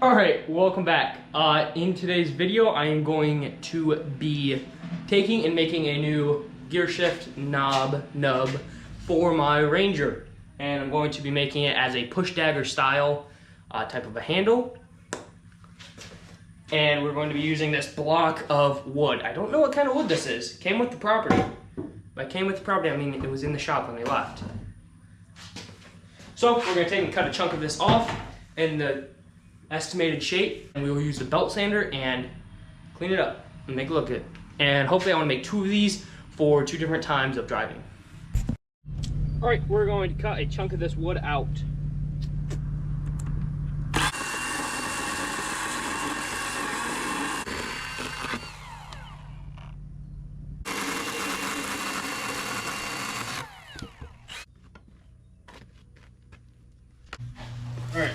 Alright, welcome back. In today's video, I am going to be taking and making a new gear shift nub for my Ranger. And I'm going to be making it as a push dagger style type of a handle. And we're going to be using this block of wood. I don't know what kind of wood this is. It came with the property. By came with the property, I mean it was in the shop when we left. So we're going to take and cut a chunk of this off in the estimated shape, and we will use the belt sander and clean it up and make it look good. And hopefully I want to make 2 of these for 2 different times of driving. All right, we're going to cut a chunk of this wood out. All right.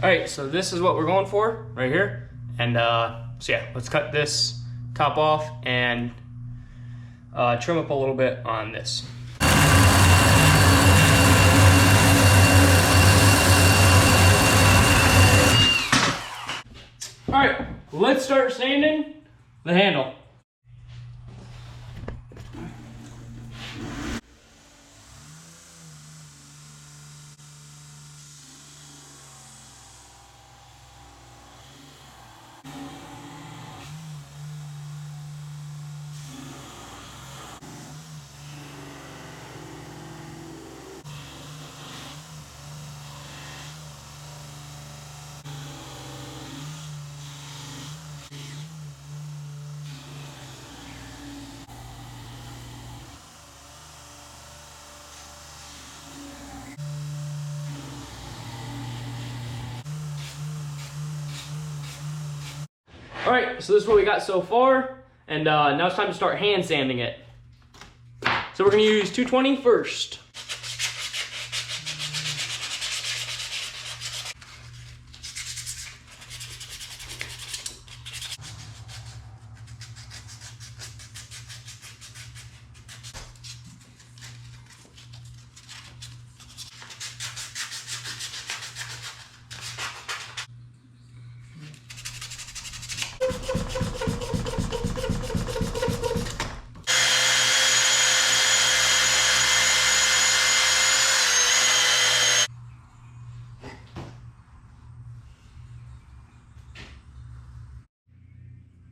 All right, so this is what we're going for right here. And so yeah, let's cut this top off and trim up a little bit on this. All right, let's start sanding the handle. All right, so this is what we got so far, and now it's time to start hand sanding it. So we're gonna use 220 first.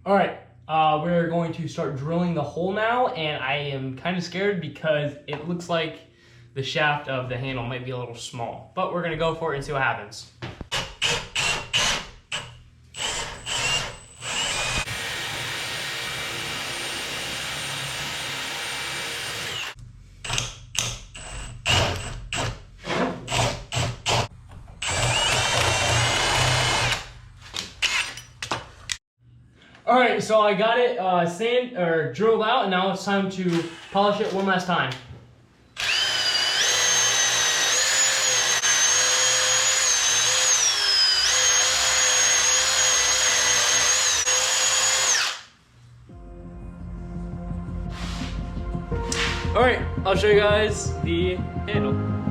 All right, we're going to start drilling the hole now, and I am kind of scared because it looks like the shaft of the handle might be a little small, but we're gonna go for it and see what happens. All right, so I got it drilled out, and now it's time to polish it one last time. All right, I'll show you guys the handle.